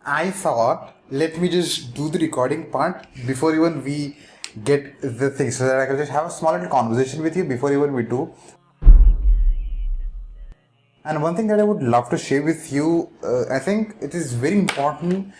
I thought, let me just do the recording part before even we get the thing, so that I can just have a small little conversation with you before even we do. And one thing that I would love to share with you, I think it is very important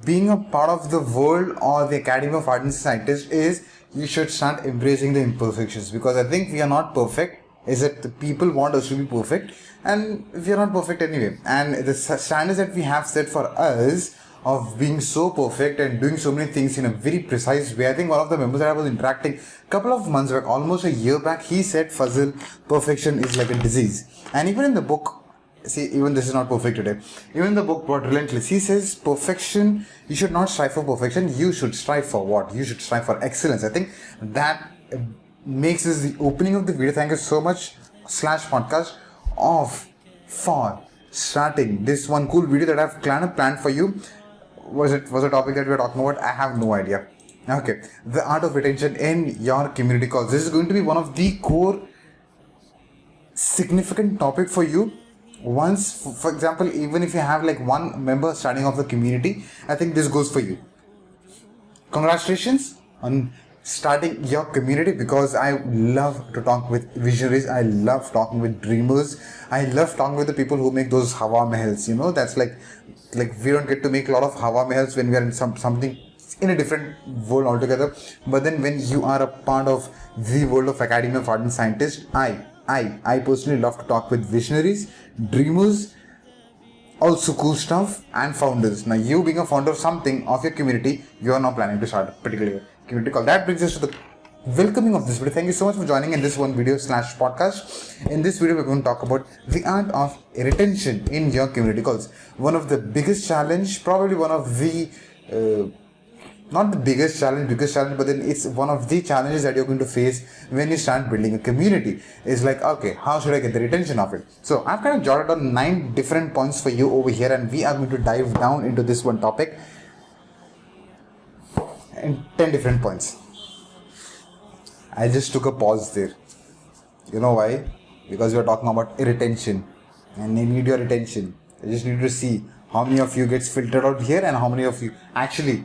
being a part of the world or the Academy of Art and Scientists is you should start embracing the imperfections, because I think we are not perfect. Is that the people want us to be perfect, and we are not perfect anyway. And the standards that we have set for us of being so perfect and doing so many things in a very precise way. I think one of the members that I was interacting a couple of months back, almost a year back, he said, Fazil, perfection is like a disease. And even in the book, see, even this is not perfect today. Even in the book, What Relentless, he says perfection, you should not strive for perfection, you should strive for what? You should strive for excellence. I think that makes this the opening of the video. Thank you so much, /podcast, for starting this one cool video that I've planned for you. Was a topic that we were talking about? I have no idea. Okay, the art of retention in your community calls. This is going to be one of the core significant topic for you. Once, for example, even if you have like one member starting off the community, I think this goes for you. Congratulations on starting your community, because I love to talk with visionaries. I love talking with dreamers. I love talking with the people who make those Hawa Mahals. You know, that's like we don't get to make a lot of Hawa Mahals when we are in something in a different world altogether. But then when you are a part of the world of Academy of Art and Scientists, I personally love to talk with visionaries, dreamers, also cool stuff, and founders. Now, you being a founder of something of your community, you are now planning to start a particular community call. That brings us to the welcoming of this video. Thank you so much for joining in this one video /podcast. In this video, we're going to talk about the art of retention in your community calls. One of the biggest challenge, probably one of the not the biggest challenge, but then it's one of the challenges that you're going to face when you start building a community. Is like, okay, how should I get the retention of it? So I've kind of jotted down 9 different points for you over here, and we are going to dive down into this one topic in 10 different points. I just took a pause there. You know why? Because we are talking about retention, and they need your attention. I just need to see how many of you gets filtered out here and how many of you actually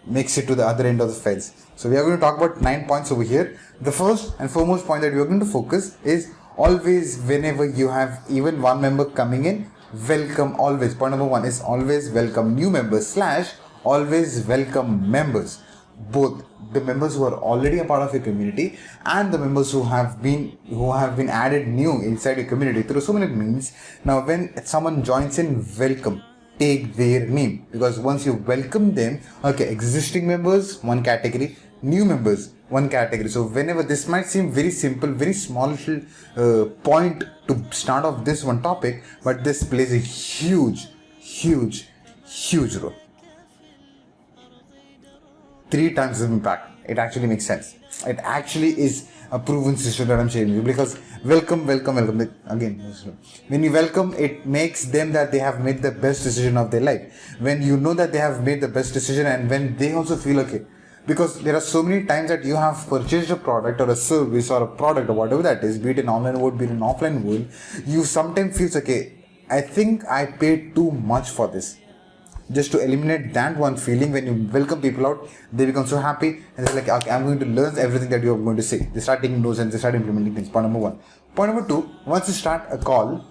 makes it to the other end of the fence. So we are going to talk about 9 points over here. The first and foremost point that we are going to focus is always, whenever you have even one member coming in, welcome always. Point number 1 is always welcome new members / always welcome members. Both the members who are already a part of your community and the members who have been added new inside your community through so many means. Now, when someone joins in, welcome. Take their name, because once you welcome them, okay, existing members, one category, new members, one category. So whenever this might seem very simple, very small little point to start off this one topic, but this plays a huge role. 3 times the impact. It actually makes sense. It actually is a proven system that I'm sharing you, because welcome. Again, when you welcome, it makes them that they have made the best decision of their life. When you know that they have made the best decision, and when they also feel okay, because there are so many times that you have purchased a product or a service or a product or whatever that is, be it an online world, be it an offline world, you sometimes feel okay, I think I paid too much for this. Just to eliminate that one feeling, when you welcome people out, they become so happy and they're like, okay, I'm going to learn everything that you're going to say. They start taking notes and they start implementing things. Point number 1. Point number 2, once you start the call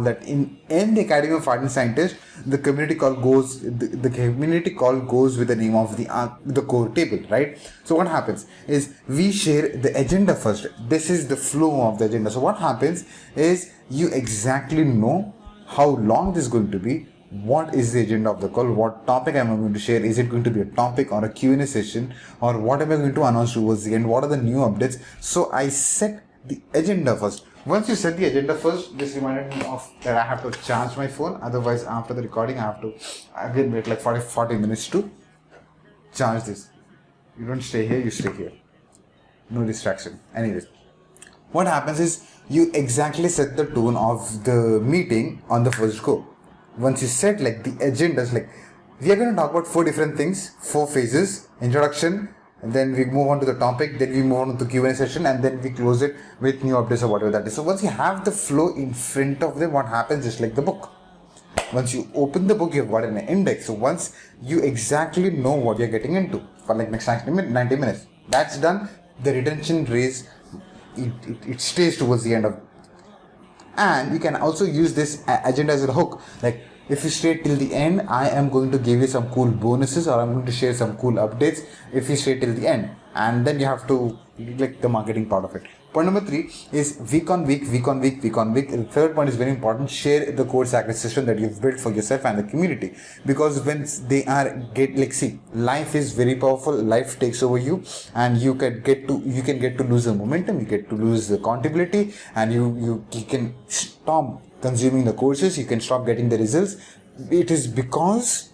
that in the Academy of Art and Scientists, the community call goes with the name of the core table, right? So what happens is we share the agenda first. This is the flow of the agenda. So what happens is you exactly know how long this is going to be. What is the agenda of the call? What topic am I going to share? Is it going to be a topic or a Q&A session? Or what am I going to announce towards the end? What are the new updates? So I set the agenda first. Once you set the agenda first, this reminded me of that I have to charge my phone. Otherwise, after the recording, I have to again wait like 40 minutes to charge this. You don't stay here, you stay here. No distraction. Anyways, what happens is you exactly set the tone of the meeting on the first go. Once you set like the agendas, like we are going to talk about 4 different things, 4 phases: introduction, and then we move on to the topic, then we move on to the Q&A session, and then we close it with new updates or whatever that is. So once you have the flow in front of them, what happens is like the book. Once you open the book, you've got an index. So once you exactly know what you're getting into for like next 90 minutes, that's done. The retention raise, it stays towards the end of. And you can also use this agenda as a hook. Like, if you stay till the end, I am going to give you some cool bonuses, or I'm going to share some cool updates if you stay till the end. And then you have to like the marketing part of it. Point number 3 is week on week. The third point is very important. Share the core sacred system that you've built for yourself and the community. Because when they are life is very powerful. Life takes over you, and you can get to lose the momentum. You get to lose the accountability, and you can stop consuming the courses. You can stop getting the results. It is because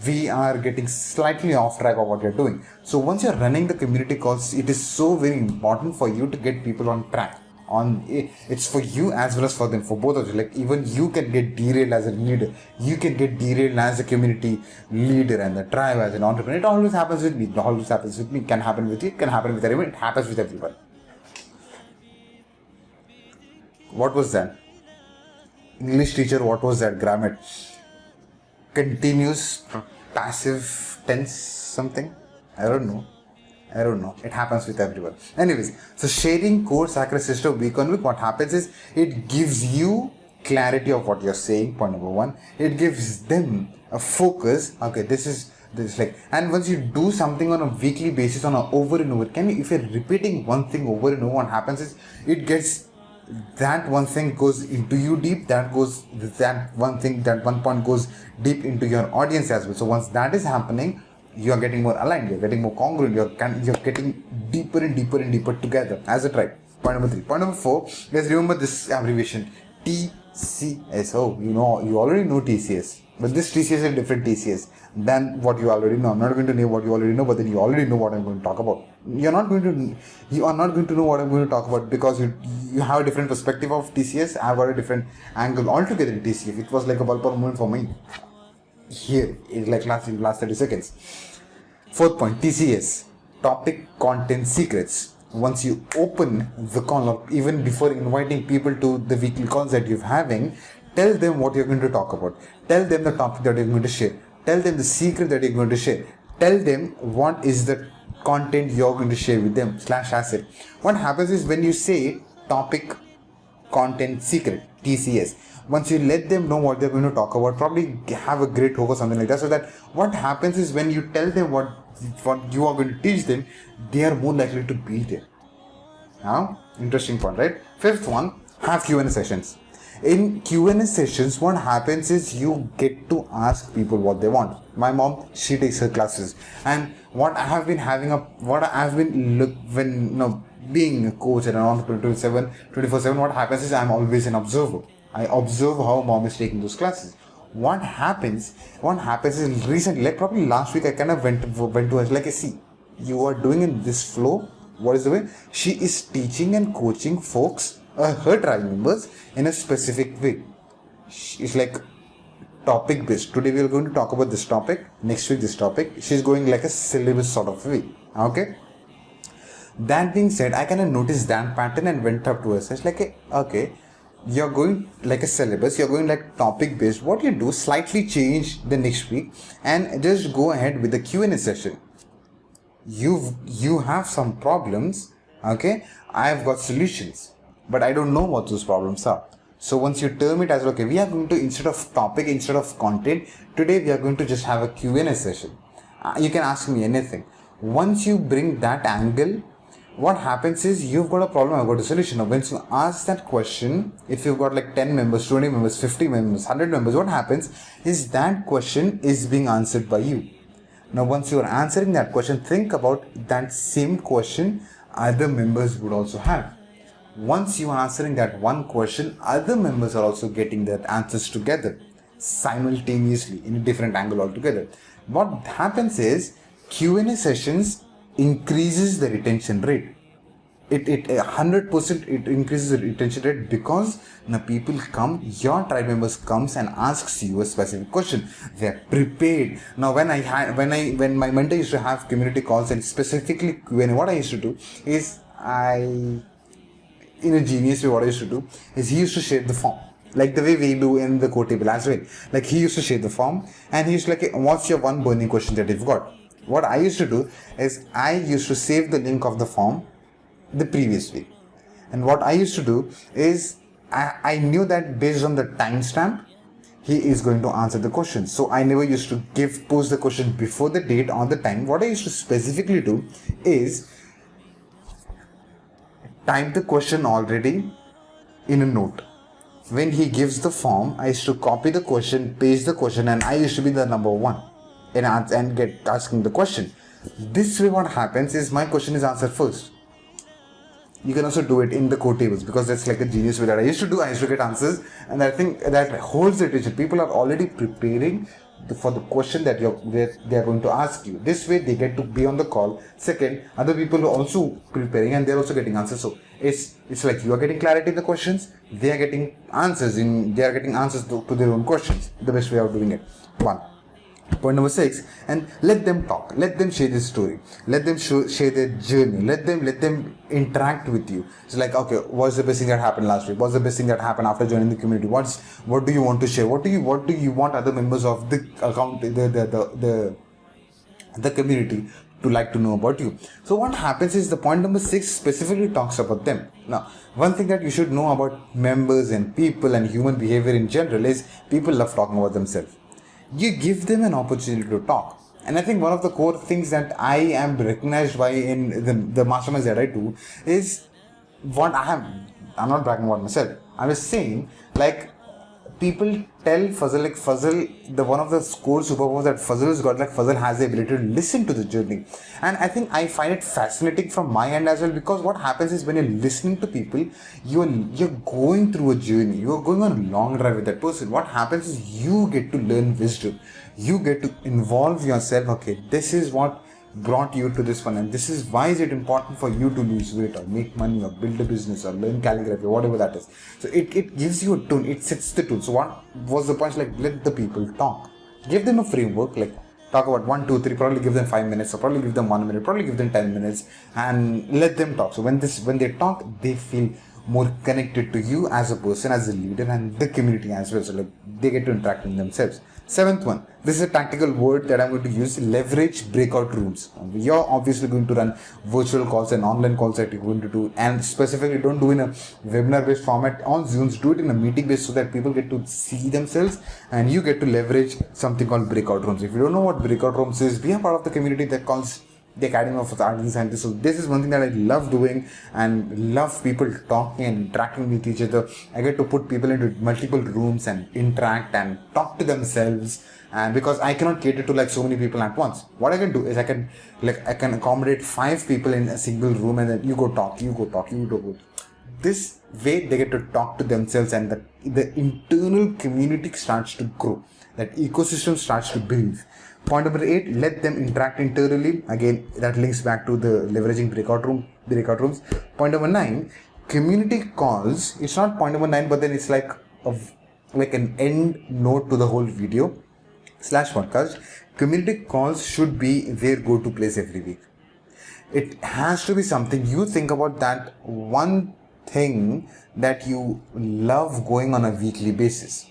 we are getting slightly off track of what you're doing. So once you're running the community calls, it is so very important for you to get people on track. It's for you as well as for them, for both of you. Like, even you can get derailed as a leader, you can get derailed as a community leader and the tribe as an entrepreneur. It always happens with me. It can happen with you, it can happen with everyone, it happens with everyone. What was that? English teacher, what was that grammar? Continuous passive tense something. I don't know. It happens with everyone. Anyways, so sharing core sacred system week on week, what happens is it gives you clarity of what you're saying. Point number 1. It gives them a focus. Okay, this is like, and once you do something on a weekly basis, on a over and over, if you're repeating one thing over and over, what happens is it gets, that one thing goes into you deep, that one point goes deep into your audience as well. So once that is happening, you are getting more aligned, you're getting more congruent, you're getting deeper and deeper together as a tribe. Point number 3. Point number 4 is, remember this abbreviation TCS. Oh, you already know TCS, but this TCS is a different TCS than what you already know. I'm not going to name what you already know, but then you already know what I'm going to talk about. You are not going to know what I'm going to talk about, because you have a different perspective of TCS. I've got a different angle altogether in TCS. It was like a ballpark moment for me here in like last 30 seconds. 4th point, TCS, topic content secrets. Once you open the call, or even before inviting people to the weekly calls that you're having, tell them what you're going to talk about. Tell them the topic that you're going to share. Tell them the secret that you're going to share. Tell them what is the content you're going to share with them / asset. What happens is, when you say topic content secret, TCS, once you let them know what they're going to talk about, probably have a great hook or something like that, so that what happens is, when you tell them what you are going to teach them, they are more likely to be there. Now, interesting point, right? 5th one, have Q&A sessions. In Q&A sessions, what happens is you get to ask people what they want. My mom, she takes her classes, and what I have been being a coach and an entrepreneur 24/7, what happens is, I'm always an observer. I observe how mom is taking those classes. What happens is, recently, like probably last week, I kind of went to her, like, see, you are doing in this flow. What is the way? She is teaching and coaching folks, her tribe members, in a specific way. It's like topic based. Today we are going to talk about this topic, next week this topic. She's going like a syllabus sort of way. Okay. That being said, I kind of noticed that pattern and went up to her. So it's like, okay, you're going like a syllabus, you're going like topic based. What you do, slightly change the next week and just go ahead with the Q&A session. You have some problems, okay, I've got solutions, but I don't know what those problems are. So once you term it as, okay, we are going to, instead of topic, instead of content, today we are going to just have a Q&A session. You can ask me anything. Once you bring that angle, what happens is, you've got a problem, I've got a solution. Now, once you ask that question, if you've got like 10 members, 20 members, 50 members, 100 members, what happens is, that question is being answered by you. Now, once you are answering that question, think about that same question other members would also have. Once you are answering that one question, other members are also getting their answers together simultaneously in a different angle altogether. What happens is, Q&A sessions increases the retention rate. It 100% it increases the retention rate, because the people come, your tribe members comes and asks you a specific question. They're prepared. Now, when my mentor used to have community calls and specifically Q&A, what I used to do is, in a genius way, what I used to do is, he used to share the form. Like the way we do in the code table as well. Like he used to share the form and he used to like, "Hey, what's your one burning question that you've got?" What I used to do is I used to save the link of the form the previous week. And what I used to do is I knew that based on the timestamp, he is going to answer the question. So I never used to post the question before the date or the time. What I used to specifically do is type the question already in a note. When he gives the form, I used to copy the question, paste the question, and I used to be the number one and get asking the question. This way, what happens is my question is answered first. You can also do it in the code tables because that's like a genius way that I used to do. I used to get answers, and I think that holds the attention. People are already preparing for the question that they are going to ask you. This way, they get to be on the call. Second, other people are also preparing and they're also getting answers. So it's like you are getting clarity in the questions. They are getting answers to their own questions. The best way of doing it. One. Point number 6, and let them talk. Let them share their story. Let them share their journey. Let them interact with you. It's like, okay, what's the best thing that happened last week? What's the best thing that happened after joining the community? What do you want to share? What do you want other members of the account, the community to like to know about you? So what happens is the point number 6 specifically talks about them. Now, one thing that you should know about members and people and human behavior in general is people love talking about themselves. You give them an opportunity to talk. And I think one of the core things that I am recognized by in the masterminds that I do is what I'm not bragging about myself. I'm just saying, like, people tell Fazal, like Fazal, one of the core superpowers that Fazal has got, like Fazal has the ability to listen to the journey. And I think I find it fascinating from my end as well, because what happens is when you're listening to people, you're going through a journey, you're going on a long drive with that person. What happens is you get to learn wisdom, you get to involve yourself. Okay, this is what brought you to this one, and this is why is it important for you to lose weight or make money or build a business or learn calligraphy or whatever that is. So it gives you a tone, it sets the tone. So what was the point? Like, let the people talk, give them a framework, like talk about 1, 2, 3, probably give them 5 minutes, or probably give them 1 minute, probably give them 10 minutes, and let them talk. So when they talk, they feel more connected to you as a person, as a leader, and the community as well. So like they get to interact in themselves. 7th one, this is a tactical word that I'm going to use: leverage breakout rooms. You're obviously going to run virtual calls and online calls that you're going to do, and specifically don't do in a webinar based format on Zooms, do it in a meeting based so that people get to see themselves and you get to leverage something called breakout rooms. If you don't know what breakout rooms is, be a part of the community that calls the Academy of Art and Sciences. So this is one thing that I love doing and love people talking and interacting with each other. I get to put people into multiple rooms and interact and talk to themselves, and because I cannot cater to like so many people at once, what I can do is I can accommodate 5 people in a single room, and then you go talk. This way they get to talk to themselves, and the internal community starts to grow, that ecosystem starts to build. Point number 8, let them interact internally. Again, that links back to the leveraging breakout rooms. Point number 9, community calls. It's not point number 9, but then it's like an end note to the whole video / podcast. Community calls should be their go-to place every week. It has to be something you think about, that one thing that you love going on a weekly basis.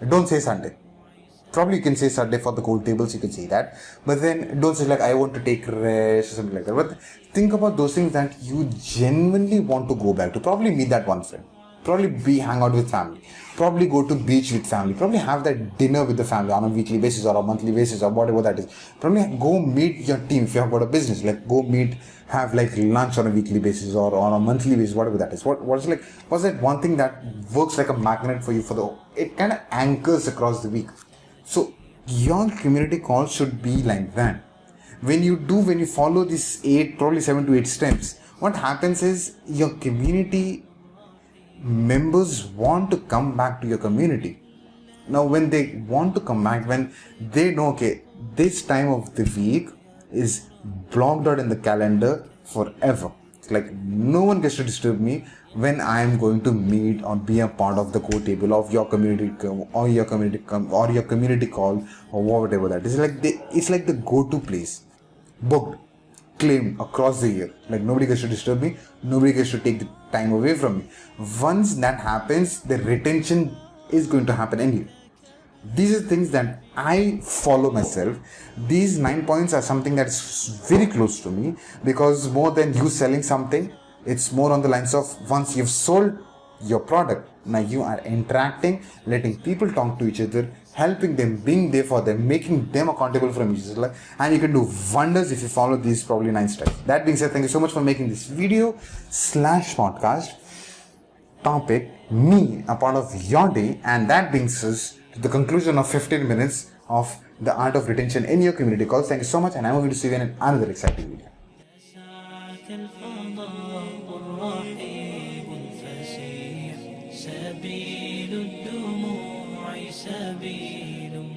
Don't say Sunday. Probably you can say Sunday for the cold tables, you can say that, but then don't say like I want to take rest or something like that. But think about those things that you genuinely want to go back to. Probably meet that one friend, probably hang out with family, probably go to beach with family, probably have that dinner with the family on a weekly basis or a monthly basis or whatever that is. Probably go meet your team if you have got a business, like go have like lunch on a weekly basis or on a monthly basis, whatever that is. What's that one thing that works like a magnet for you it kind of anchors across the week. So your community call should be like that. When you follow these 7 to 8 steps, what happens is your community members want to come back to your community. Now, when they want to come back, when they know, okay, this time of the week is blocked out in the calendar forever. It's like no one gets to disturb me when I am going to meet or be a part of the core table of your community or your community call or whatever that is. It's like the go-to place, booked, claimed across the year. Like nobody gets to disturb me, nobody gets to take the time away from me. Once that happens, the retention is going to happen anyway. These are things that I follow myself. These 9 points are something that is very close to me, because more than you selling something, it's more on the lines of once you've sold your product, now you are interacting, letting people talk to each other, helping them, being there for them, making them accountable from each other, and you can do wonders if you follow these probably 9 steps. That being said, thank you so much for making this video / podcast topic me a part of your day, and that brings us to the conclusion of 15 minutes of the art of retention in your community calls. Thank you so much, and I'm going to see you in another exciting video. سبيل الدموع سبيل